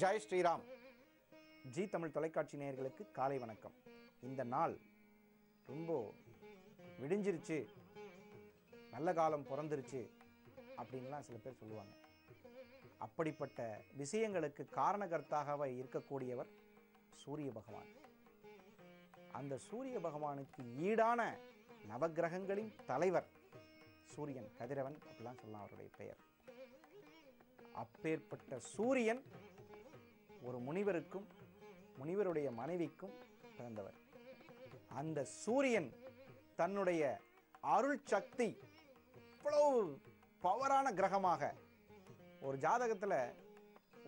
Jai Sriram. G Tamil தொலைக்காட்சி நேயர்களுக்கு காலை வணக்கம். இந்த நாள் ரொம்ப விடிஞ்சிருச்சு, நல்ல காலம் பிறந்துருச்சு அப்படின்லாம் சில பேர் சொல்லுவாங்க. அப்படிப்பட்ட விஷயங்களுக்கு காரணகர்த்தாகவே இருக்கக்கூடியவர் சூரிய பகவான். அந்த சூரிய பகவானுக்கு ஈடான நவகிரகங்களின் தலைவர் சூரியன், கதிரவன் அப்படிலாம் சொல்லலாம் அவருடைய பெயர். அப்பேற்பட்ட சூரியன் ஒரு முனிவருக்கும் முனிவருடைய மனைவிக்கும் பிறந்தவர். அந்த சூரியன் தன்னுடைய அருள் சக்தி இவ்வளவு பவரான கிரகமாக ஒரு ஜாதகத்தில்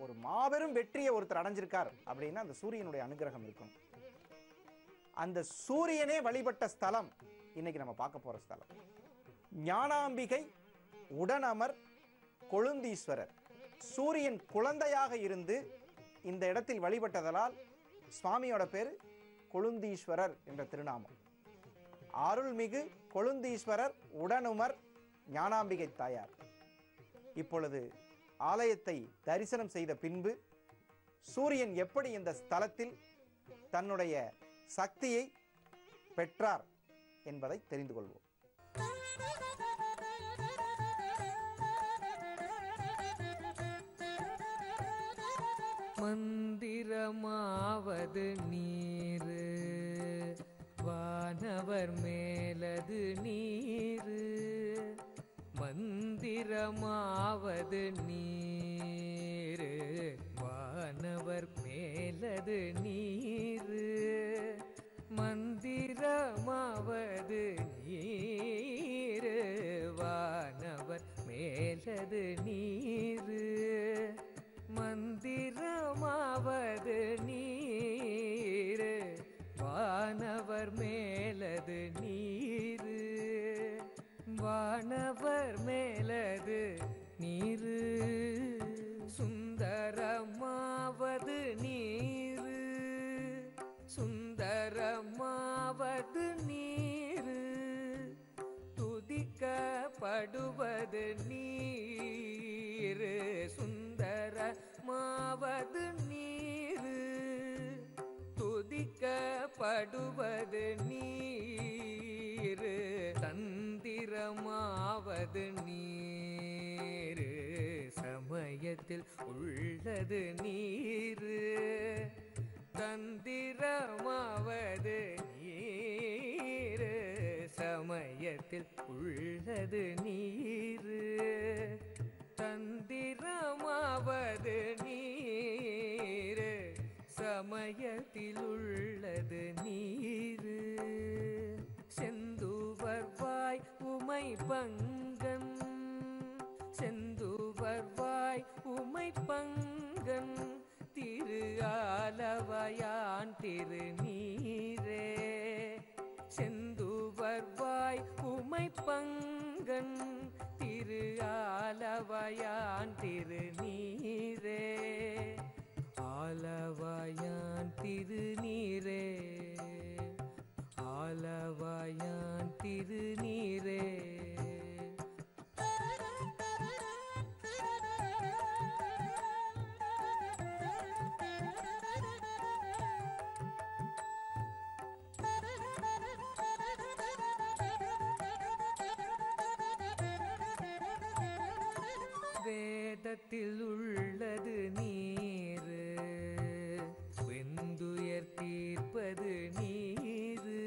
ஒரு மாபெரும் வெற்றியை ஒருத்தர் அடைஞ்சிருக்கார் அப்படின்னா அந்த சூரியனுடைய அனுகிரகம் இருக்கும். அந்த சூரியனே வழிபட்ட ஸ்தலம் இன்னைக்கு நம்ம பார்க்க போற ஸ்தலம் ஞானாம்பிகை உடனமர் கொழுந்தீஸ்வரர். சூரியன் குழந்தையாக இருந்து இந்த இடத்தில் வழிபட்டதனால் சுவாமியோட பேரு கொழுந்தீஸ்வரர் என்ற திருநாமம். அருள்மிகு கொழுந்தீஸ்வரர் உடனுமர் ஞானாம்பிகை தாயார். இப்பொழுது ஆலயத்தை தரிசனம் செய்த பின்பு சூரியன் எப்படி இந்த ஸ்தலத்தில் தன்னுடைய சக்தியை பெற்றார் என்பதை தெரிந்து கொள்வோம். மந்திரமாவது நீரு, வானவர் மேலது நீரு. மந்திரமாவது நீரு, வானவர் மேலது நீரு. மந்திரமாவது நீரு, வானவர் மேலது நீரு. மந்திரமாவது நீரு, வானவர் மேலது நீரு. வானவர் மேலது நீரு. சுந்தரமாவது நீரு, சுந்தரமாவது நீரு. துதிக்கப்படுவது நீரு, சுந்தரமாவது நீரு. துதிக்கப்படுவது நீரு, தந்திரமாவது நீரு. சமயத்தில் உள்ளது நீரு, தந்திரமாவது நீரு. சமயத்தில் உள்ளது நீரு, தந்திரமாவது நீரு. சமயத்தில் உள்ளது நீரு. செந்துவர்வாய் உமை பங்கன், செந்துவர்வாய் உமை பங்கன். திரு ஆலவயான் திருநீரே. செந்துவர்வாய் உமை பங்கன், திரு ஆலவயான் திருநீரே. ஆலவயான் திருநீரே, ஆலவயான் திருநீரே. வேதத்தில் உள்ளது நீரு, வெந்துயர் தீர்ப்பது நீரு.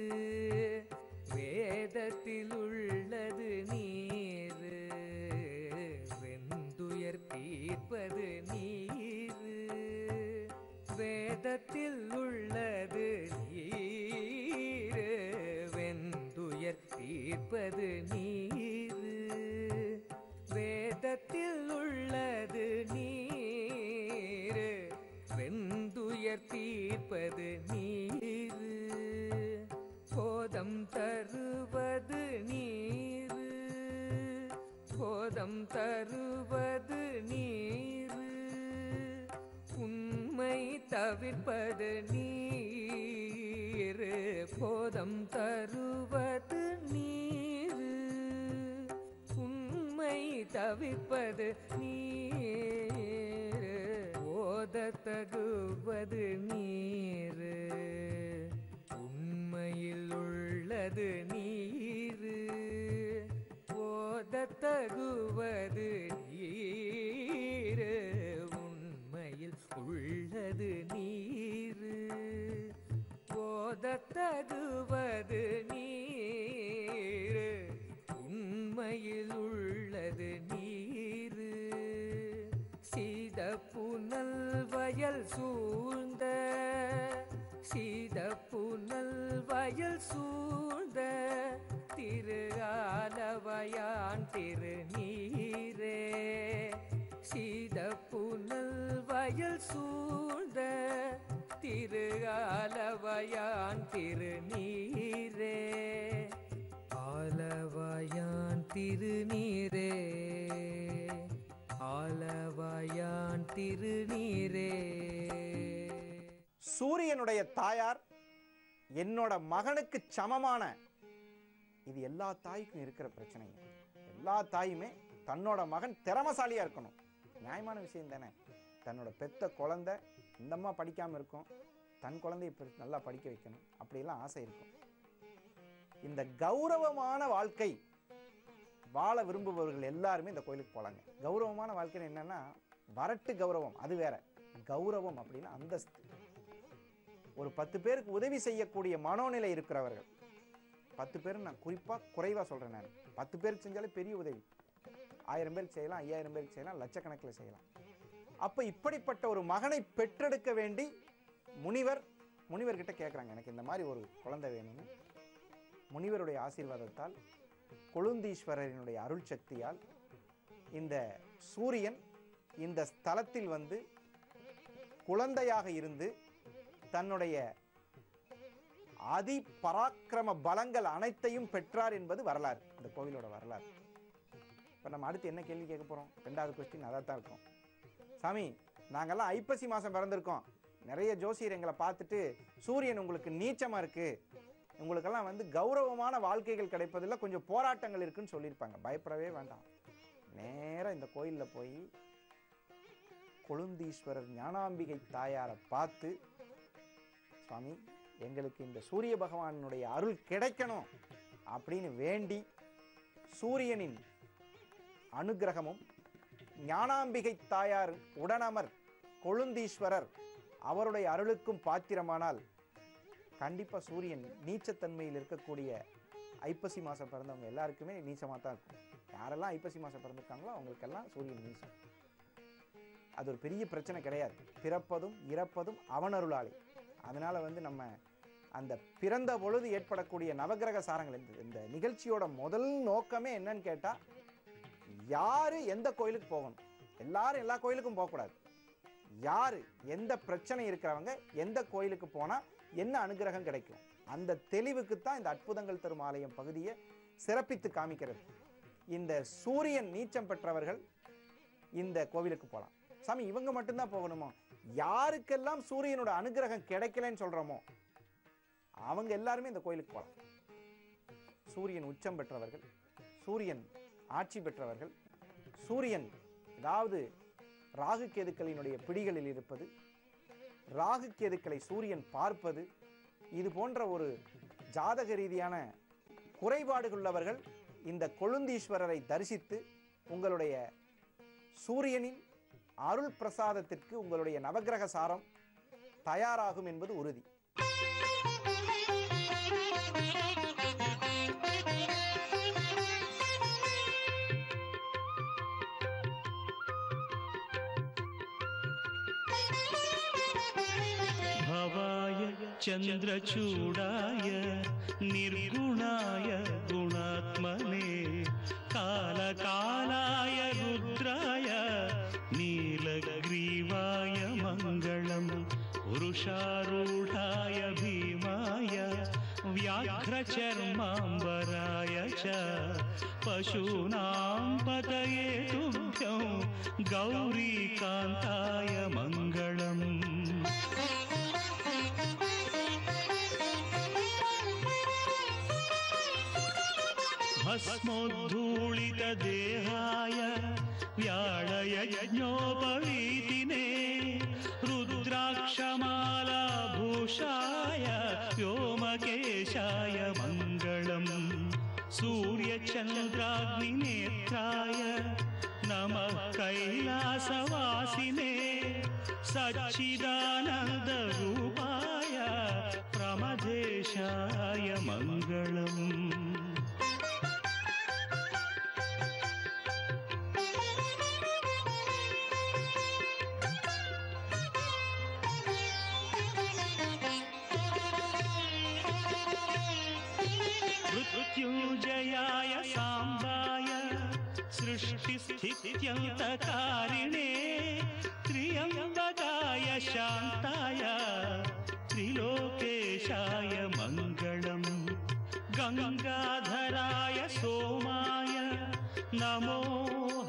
வேதத்தில் உள்ளது நீரு, வெந்துயர் தீர்ப்பது நீரு. வேதத்தில் உள்ளது நீரு, வெந்துயர் தீர்ப்பது நீரு. வேதத்தில் உள்ளது நீரு, வெந்துயர் தீர்ப்பது நீரு. போதம் தருவது நீரு, போதம் தருவது நீரு. உண்மை தவிர்ப்பது நீரு, போதம் தருவது நீரு. உண்மை தவிர்ப்பது நீரு. ஓதத்தகுவது நீரு உண்மையில் உள்ளது நீரு ஓதத்தகுவது நீரு உண்மையில் உள்ளது நீரு ஓதத்தகுவது நீரு உண்மையில் உள்ளது நீரு சீத புனல் வயல் சூழ்ந்த சீத புனல் வயல் சூழ்ந்த திரு ஆலவயான் திருநீரே சீத புனல் வயல் சூழ்ந்த திரு ஆலவயான் திருநீரே ஆலவயான் திருநீரே ஆலவயான் திருநீரே. சூரியனுடைய தாயார் என்னோட மகனுக்கு சமமான, இது எல்லா தாய்க்கும் இருக்கிற பிரச்சனை. எல்லா தாயுமே தன்னோட மகன் திறமசாலியா இருக்கணும், நியாயமான விஷயம் தானே. தன்னோட பெத்த குழந்தை இந்த அம்மா படிக்காம இருக்கும், தன் குழந்தைய நல்லா படிக்க வைக்கணும், அப்படியெல்லாம் ஆசை இருக்கும். இந்த கௌரவமான வாழ்க்கை வாழ விரும்புபவர்கள் எல்லாருமே இந்த கோயிலுக்கு போலாங்க. கௌரவமான வாழ்க்கை என்னன்னா வரட்டு கௌரவம் அது வேற, கௌரவம் அப்படின்னா அந்தஸ்து. ஒரு 10 பேருக்கு உதவி செய்யக்கூடிய மனோநிலை இருக்கிறவர்கள், 10 பேர் நான் குறிப்பா குறைவா சொல்றேன், நான் 10 பேருக்கு செஞ்சாலே பெரிய உதவி. 1000 பேருக்கு செய்யலாம், 5000 பேருக்கு செய்யலாம், லட்சக்கணக்கில் செய்யலாம். அப்ப இப்படிப்பட்ட ஒரு மகனை பெற்றெடுக்க வேண்டி முனிவர்கிட்ட கேட்குறாங்க, எனக்கு இந்த மாதிரி ஒரு குழந்தை வேணும்னு. முனிவருடைய ஆசீர்வாதத்தால், கொழுந்தீஸ்வரரினுடைய அருள் சக்தியால் இந்த சூரியன் இந்த ஸ்தலத்தில் வந்து குழந்தையாக இருந்து தன்னுடைய அதி பராக்கிரம பலங்கள் அனைத்தையும் பெற்றார் என்பது வரலாறு, இந்த கோவிலோட வரலாறு. இப்போ நம்ம அடுத்து என்ன கேள்வி கேட்க போகிறோம்? 2வது கொஸ்டின் அதாக தான் இருக்கும். சாமி, நாங்கள்லாம் ஐப்பசி மாதம் பிறந்திருக்கோம், நிறைய ஜோசியர் எங்களை பார்த்துட்டு சூரியன் உங்களுக்கு நீச்சமாக இருக்குது, உங்களுக்கெல்லாம் வந்து கௌரவமான வாழ்க்கைகள் கிடைப்பதில் கொஞ்சம் போராட்டங்கள் இருக்குன்னு சொல்லியிருப்பாங்க. பயப்படவே வேண்டாம், நேராக இந்த கோயிலில் போய் கொழுந்தீஸ்வரர் ஞானாம்பிகை தாயாரை பார்த்து, சுவாமி எங்களுக்கு இந்த சூரிய பகவானுடைய அருள் கிடைக்கணும் அப்படின்னு வேண்டி, சூரியனின் அனுகிரகமும் ஞானாம்பிகை தாயார் உடனமர் கொழுந்தீஸ்வரர் அவருடைய அருளுக்கும் பாத்திரமானால் கண்டிப்பா சூரியன் நீச்சத்தன்மையில் இருக்கக்கூடிய ஐப்பசி மாசம் பிறந்தவங்க எல்லாருக்குமே நீச்சமாக தான் இருக்கும். யாரெல்லாம் ஐப்பசி மாசம் பிறந்திருக்காங்களோ அவங்களுக்கெல்லாம் சூரியன் நீச்சம். அது ஒரு பெரிய பிரச்சனை கிடையாது. பிறப்பதும் இறப்பதும் அவன் அருளாளி. அதனால வந்து நம்ம அந்த பிறந்த பொழுது ஏற்படக்கூடிய நவகிரக சாரங்கள், இந்த நிகழ்ச்சியோட முதல் நோக்கமே என்னன்னு கேட்டா, யாரு எந்த கோயிலுக்கு போகணும், எல்லாரும் எல்லா கோயிலுக்கும் போகக்கூடாது. யாரு எந்த பிரச்சனை இருக்கிறவங்க எந்த கோயிலுக்கு போனா என்ன அனுகிரகம் கிடைக்கும், அந்த தெளிவுக்குத்தான் இந்த அற்புதங்கள் தரும் ஆலயம் பகுதியை சிறப்பித்து காமிக்கிறது. இந்த சூரியன் நீச்சம் பெற்றவர்கள் இந்த கோவிலுக்கு போகலாம். சாமி இவங்க மட்டும்தான் போகணுமோ? யாருக்கெல்லாம் சூரியனோட அனுகிரகம் கிடைக்கலன்னு சொல்றோமோ அவங்க எல்லாருமே இந்த கோயிலுக்கு போகலாம். சூரியன் உச்சம் பெற்றவர்கள், சூரியன் ஆட்சி பெற்றவர்கள், சூரியன் ஏதாவது ராகு கேதுக்களினுடைய பிடிகளில் இருப்பது, ராகு கேதுக்களை சூரியன் பார்ப்பது, இது போன்ற ஒரு ஜாதக ரீதியான குறைபாடுகள் உள்ளவர்கள் இந்த கொழுந்தீஸ்வரரை தரிசித்து உங்களுடைய சூரியனின் அருள் பிரசாதத்திற்கு உங்களுடைய நவகிரக சாரம் தயாராகும் என்பது உறுதி. चन्द्रचूडाय निर्गुणाय गुणात्मने कालकालाय रुद्राय नीलग्रीवाय मङ्गलम् पुरुषारूढाय भीमाय व्याघ्रचर्माम्बराय च पशूनां पतये तुभ्यं गौरीकान्ताय मङ्गलम् भस्मोद्धूलितदेहाय व्याळयज्ञोपवीतिने सच्चिदानन्दरूपाय प्रमदेशाय मङ्गलम् मृत्युञ्जयाय साम्बाय सृष्टिस्थित्यन्तकारिणे त्र्यम्बकाय शान्ताय त्रिलोकेशाय मङ्गलम् गङ्गाधराय सोमाय नमो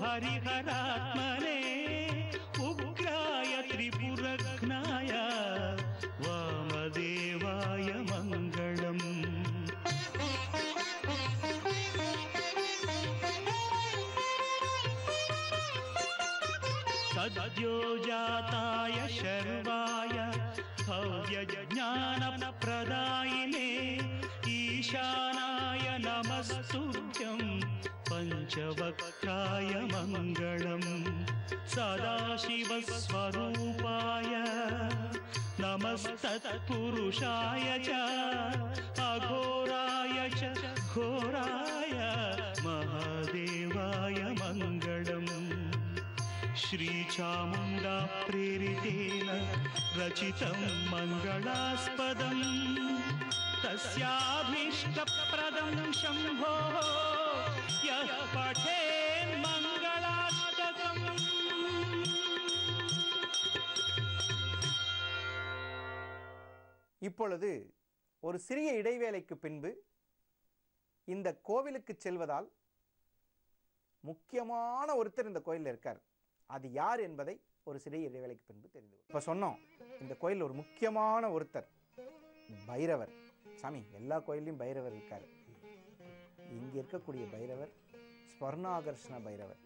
हरिहरात्मने उग्राय त्रिपुरघ्नाय वामदेवाय मङ्गलम् सद्योजाताय शर्वाय भव्यज्ञानप्रदायिने ईशानाय नमस्तुभ्यं पञ्चवक्त्राय मङ्गलम् सदाशिवस्वरूपाय नमस्तत्पुरुषाय च अघोराय च घोराय महादेवाय मङ्गलम् श्रीचामुण्डा प्रेरितेन रचितं मङ्गलास्पदं तस्याभीष्टप्रदं शम्भो यः पठेन् मङ्गलाष्टकम्। இப்பொழுது ஒரு சிறிய இடைவேளைக்கு பின்பு இந்த கோவிலுக்கு செல்வதால் முக்கியமான ஒருத்தர் இந்த கோயிலில் இருக்கார். அது யார் என்பதை ஒரு சிறிய இடைவேளைக்கு பின்பு தெரிந்து கொள்ளும். இப்போ சொன்னோம், இந்த கோயில் ஒரு முக்கியமான ஒருத்தர் பைரவர். சாமி, எல்லா கோயிலையும் பைரவர் இருக்கார். இங்கே இருக்கக்கூடிய பைரவர் ஸ்வர்ணாகர்ஷ்ண பைரவர்.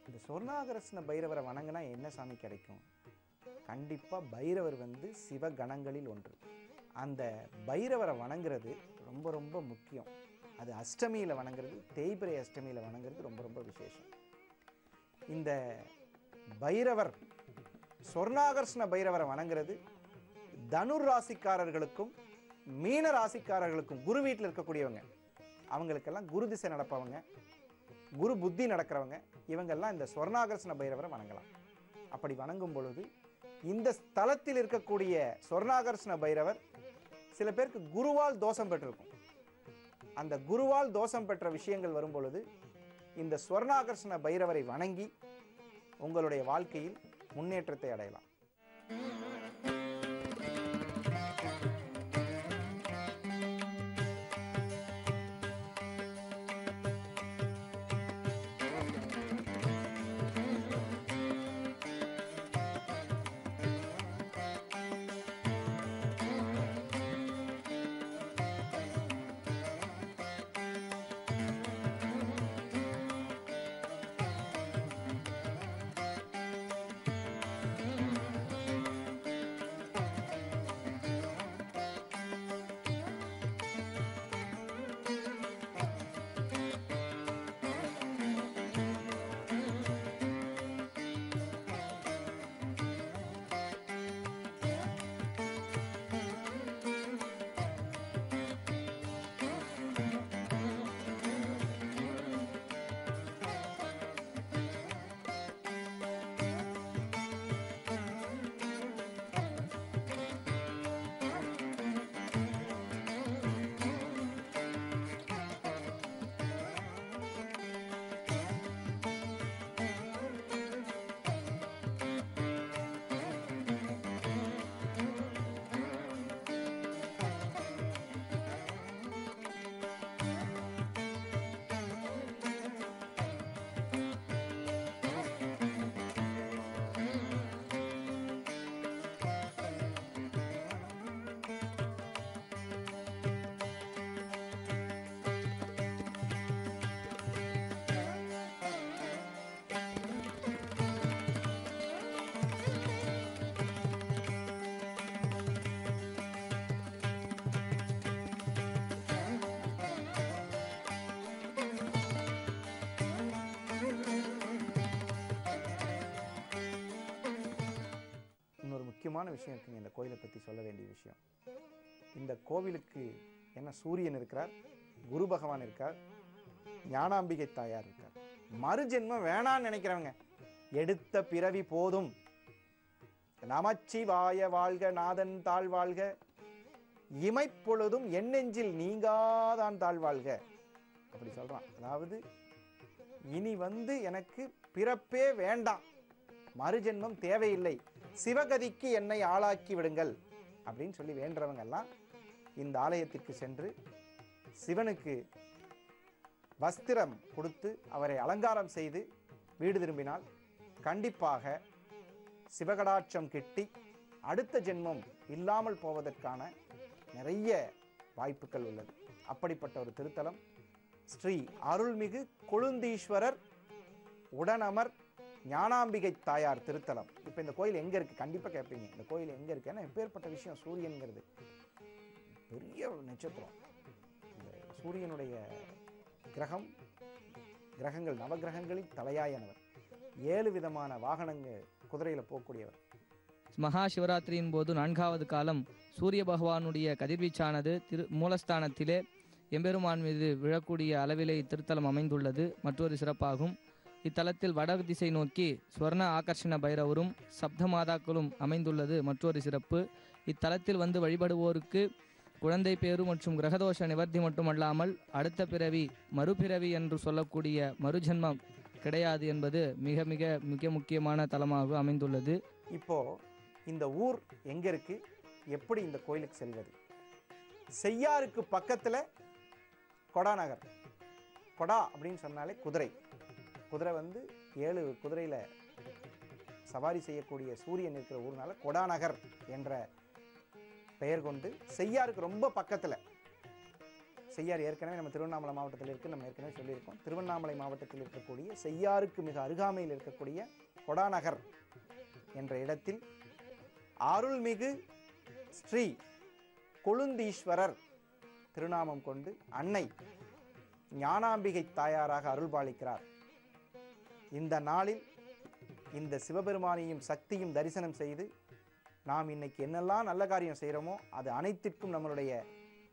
இந்த ஸ்வர்ணாகர்ஷ்ண பைரவரை வணங்கினா என்ன சாமி கிடைக்கும்? கண்டிப்பாக பைரவர் சிவகணங்களில் ஒன்று. அந்த பைரவரை வணங்குறது ரொம்ப ரொம்ப முக்கியம். அது அஷ்டமியில் வணங்குறது, தேய்பிரை அஷ்டமியில் வணங்குறது ரொம்ப ரொம்ப விசேஷம். இந்த பைரவர் ஸ்வர்ணாகர்ஷ்ண பைரவரை வணங்குறது தனுர் ராசிக்காரர்களுக்கும் மீன ராசிக்காரர்களுக்கும், குரு வீட்டில் இருக்கக்கூடியவங்க, அவங்களுக்கெல்லாம் குரு திசை நடப்பவங்க, குரு புத்தி நடக்கிறவங்க, இவங்கெல்லாம் இந்த ஸ்வர்ணாகர்ஷ்ண பைரவரை வணங்கலாம். அப்படி வணங்கும் பொழுது இந்த ஸ்தலத்தில் இருக்கக்கூடிய ஸ்வர்ணாகர்ஷ்ண பைரவர் சில பேருக்கு குருவால் தோஷம் பெற்றிருக்கும். அந்த குருவால் தோஷம் பெற்ற விஷயங்கள் வரும் பொழுது இந்த ஸ்வர்ணாகர்ஷ்ண பைரவரை வணங்கி உங்களுடைய வாழ்க்கையில் முன்னேற்றத்தை அடையலாம். முக்கியமான விஷயம் இருக்குங்க இந்த கோயிலை பற்றி சொல்ல வேண்டிய விஷயம். இந்த கோவிலுக்கு என்ன சூரியன் இருக்கிறார், குரு பகவான் இருக்கார், ஞானாம்பிகை தாயார் இருக்கார். மறுஜென்மம் வேணான்னு நினைக்கிறவங்க எடுத்த பிறவி போதும், நமச்சிவாய வாழ்க நாதன் தாழ் வாழ்க, இமைப்பொழுதும் எண்ணெஞ்சில் நீங்காதான் தாழ் வாழ்க அப்படி சொல்றான். அதாவது இனி எனக்கு பிறப்பே வேண்டாம், மறுஜென்மம் தேவையில்லை, சிவகதிக்கு என்னை ஆளாக்கி விடுங்கள் அப்படின்னு சொல்லி வேண்டவங்க எல்லாம் இந்த ஆலயத்திற்கு சென்று சிவனுக்கு வஸ்திரம் கொடுத்து அவரை அலங்காரம் செய்து வீடு திரும்பினால் கண்டிப்பாக சிவகடாட்சம் கிட்டி அடுத்த ஜென்மம் இல்லாமல் போவதற்கான நிறைய வாய்ப்புகள் உள்ளது. அப்படிப்பட்ட ஒரு திருத்தலம் ஸ்ரீ அருள்மிகு கொழுந்தீஸ்வரர் உடனமர் ஞானாம்பிகை தாயார் திருத்தலம். இப்போ இந்த கோயில் எங்கே இருக்குது கண்டிப்பாக கேட்பீங்க. இந்த கோயில் எங்கே இருக்குது? ஏன்னா எப்பேற்பட்ட விஷயம், சூரியனுங்கிறது பெரிய நட்சத்திரம். இந்த சூரியனுடைய கிரகங்கள் நவகிரகங்களில் தலையாயனவர், 7 விதமான வாகனங்கள் குதிரையில் போகக்கூடியவர். மகா சிவராத்திரியின் போது 4வது காலம் சூரிய பகவானுடைய கதிர்வீச்சானது மூலஸ்தானத்திலே எம்பெருமான் மீது விழக்கூடிய அளவிலே இத்திருத்தலம் அமைந்துள்ளது மற்றொரு சிறப்பாகும். இத்தலத்தில் வட திசை நோக்கி ஸ்வர்ண ஆகர்ஷண பைரவரும் சப்த மாதாக்களும் அமைந்துள்ளது மற்றொரு சிறப்பு. இத்தலத்தில் வந்து வழிபடுவோருக்கு குழந்தை பேரு மற்றும் கிரகதோஷ நிவர்த்தி மட்டுமல்லாமல் அடுத்த பிறவி மறுபிறவி என்று சொல்லக்கூடிய மறுஜன்மம் கிடையாது என்பது மிக மிக மிக முக்கியமான தலமாக அமைந்துள்ளது. இப்போ இந்த ஊர் எங்க இருக்கு, எப்படி இந்த கோயிலுக்கு செல்வது? செய்யாருக்கு பக்கத்துல கொடாநகர். கொடா அப்படின்னு சொன்னாலே குதிரை 7 குதிரையில சவாரி செய்யக்கூடிய சூரியன் இருக்கிற ஊர்னால கொடாநகர் என்ற பெயர் கொண்டு செய்யாருக்கு ரொம்ப பக்கத்துல. செய்யார் ஏற்கனவே நம்ம திருவண்ணாமலை மாவட்டத்தில் இருக்கு, நம்ம ஏற்கனவே சொல்லியிருக்கோம். திருவண்ணாமலை மாவட்டத்தில் இருக்கக்கூடிய செய்யாருக்கு மிக அருகாமையில் இருக்கக்கூடிய கொடாநகர் என்ற இடத்தில் அருள்மிகு ஸ்ரீ கொழுந்தீஸ்வரர் திருநாமம் கொண்டு அன்னை ஞானாம்பிகை தாயாராக அருள்பாலிக்கிறார். இந்த நாளில் இந்த சிவபெருமானையும் சக்தியும் தரிசனம் செய்து நாம் இன்னைக்கு என்னெல்லாம் நல்ல காரியம் செய்கிறோமோ அது அனைத்திற்கும் நம்மளுடைய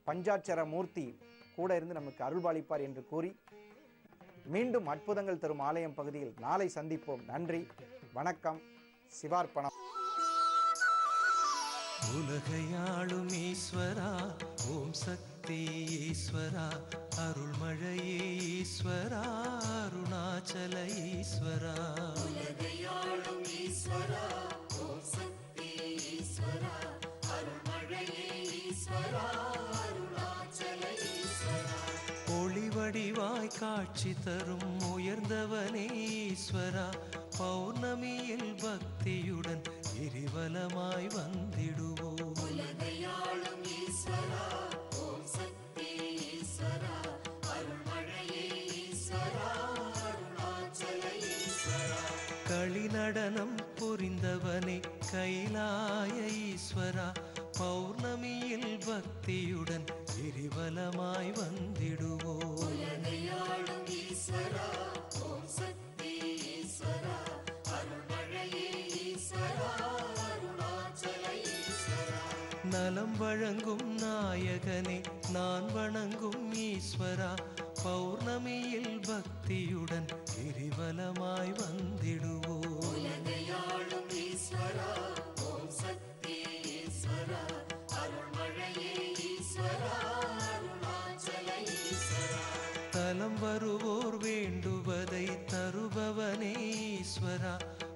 பஞ்சாட்சர மூர்த்தி கூட இருந்து நமக்கு அருள்பாலிப்பார் என்று கூறி மீண்டும் அற்புதங்கள் தரும் ஆலயம் பகுதியில் நாளை சந்திப்போம். நன்றி, வணக்கம், சிவார்ப்பணம். உலகையாளும் ஈஸ்வரா, ஓம் சக்தி ஈஸ்வரா, அருள்மழையே ஈஸ்வரா, அருணாச்சல ஈஸ்வரா. உலகையாளும் ஈஸ்வரா, ஓம் சக்தி ஈஸ்வரா, அருள்மழையே ஈஸ்வரா, அருணாச்சல ஈஸ்வரா. ஒளி வடிவாய் காட்சி தரும் உயர்ந்தவனே ஈஸ்வரா, பௌர்ணமியில் பக்தியுடன் கிரிவலமாய் வந்திடுவோம். உலகையாளும் ஈஸ்வரா, ஓம் சக்தி ஈஸ்வரா, அருள்மழையே ஈஸ்வரா, அருணாச்சல ஈஸ்வரா. களி நடனம் புரிந்தவனே கைலாய ஈஸ்வரா, பௌர்ணமியில் பக்தியுடன் கிரிவலமாய் வந்திடுவோம். உலகையாளும் ஈஸ்வரா, ஓம் சக்தி ஈஸ்வரா, அருள்மழையே ஈஸ்வரா, அருணாச்சல ஈஸ்வரா. நலம் வழங்கும் நாயகனே நான் வணங்கும் ஈஸ்வரா, பௌர்ணமியில் பக்தியுடன் கிரிவலமாய் வந்திடுவோம். உலகையாளும் ஈஸ்வரா, ஓம் சக்தி ஈஸ்வரா, அருள்மழையே ஈஸ்வரா, அருணாச்சல ஈஸ்வரா. தலம் வருவோர் வேண்டுவதை தருபவனே ஈஸ்வரா,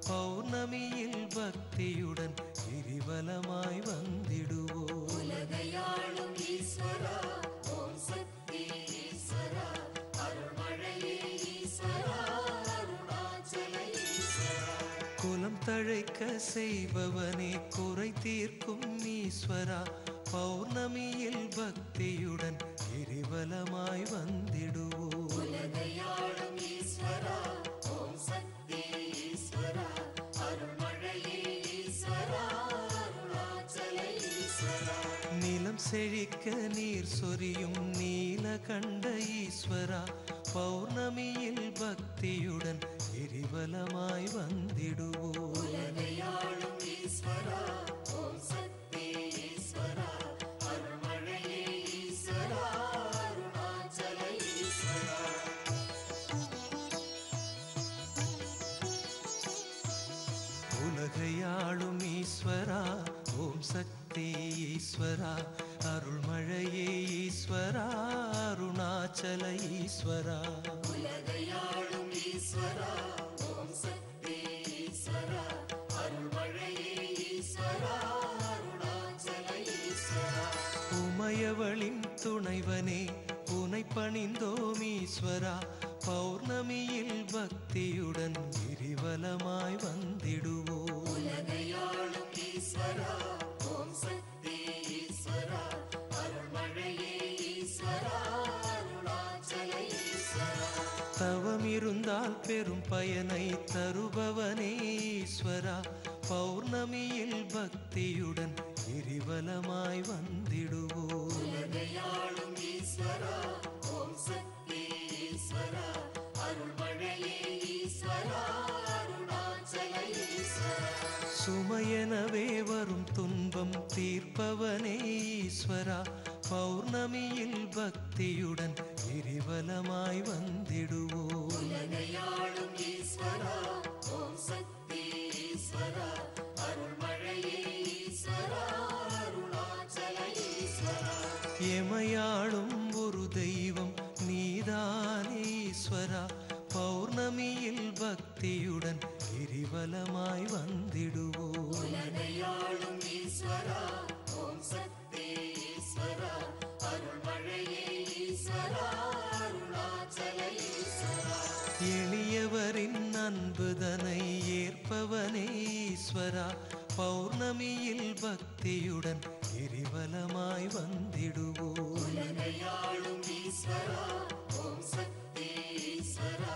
பௌர்ணமியில் பக்தியுடன் கிரிவலமாய் வந்திடுவோம். உலகையாளும் ஈஸ்வரா, ஓம் சக்தி ஈஸ்வரா, அருள்மழையே ஈஸ்வரா, அருணாச்சல ஈஸ்வரா. குலம் தழைக்க செய்பவனே குறை தீர்க்கும் ஈஸ்வரா, பௌர்ணமியில் பக்தியுடன் கிரிவலமாய் வந்திடுவோம். உலகையாளும் ஈஸ்வரா, ஓம் சக்தி ஈஸ்வரா, அருள்மழையே ஈஸ்வரா, அருணாச்சல ஈஸ்வரா. நிலம் செழிக்க நீர் சொரியும் நீலகண்ட ஈஸ்வரா, பௌர்ணமியில் பக்தியுடன் கிரிவலமாய் வந்திடுவோம். உலகையாளும் ஈஸ்வரா, உலகையாளும் ஈஸ்வரா ஓம் சக்தி ஈஸ்வரா அருள்மழையே ஈஸ்வரா அருணாச்சல ஈஸ்வரா உலகையாளும் ஈஸ்வரா ஓம் சக்தி ஈஸ்வரா அருள்மழையே ஈஸ்வரா அருணாச்சல ஈஸ்வரா உமையவளின் துணைவனே உனை பணிந்தோம் ஈஸ்வரா பௌர்ணமியில் பக்தியுடன் கிரிவலமாய் வந்திடுவோம் உலகையாளும் ஈஸ்வரா ஓம் சக்தி ஈஸ்வரா அருள்மழையே ஈஸ்வரா அருணாச்சல ஈஸ்வரா தவம் இருந்தால் பெரும் பயனை தருபவனே ஈஸ்வரா பௌர்ணமியில் பக்தியுடன் கிரிவலமாய் வந்திடுவோம் உலகையாளும் ஈஸ்வரா ஓம் சக்தி ஈஸ்வரா அருள்மழையே ஈஸ்வரா அருணாச்சல ஈஸ்வரா சுமையெனவே வரும் துன்பம் தீர்ப்பவனே ஈஸ்வரா பௌர்ணமியில் பக்தியுடன் கிரிவலமாய் வந்திடுவோம் உலகையாளும் ஈஸ்வரா ஓம் சக்தி ஈஸ்வரா அருள்மழையே ஈஸ்வரா அருணாச்சல ஈஸ்வரா எமையாளும் ஒரு தெய்வம் நீதானே ஈஸ்வரா பௌர்ணமியில் பக்தியுடன் கிரிவலமாய் வந்திடுவோம் உலகையாளும் ஈஸ்வரா ஓம் சக்தி ஈஸ்வரா அருள்மழையே ஈஸ்வரா அருணாச்சல ஈஸ்வரா எளியவரின் அன்புதனை ஏற்பவனே ஈஸ்வரா பௌர்ணமியில் பக்தியுடன் கிரிவலமாய் வந்திடுவோம் உலகையாளும் ஈஸ்வரா ஓம் சக்தி ஈஸ்வரா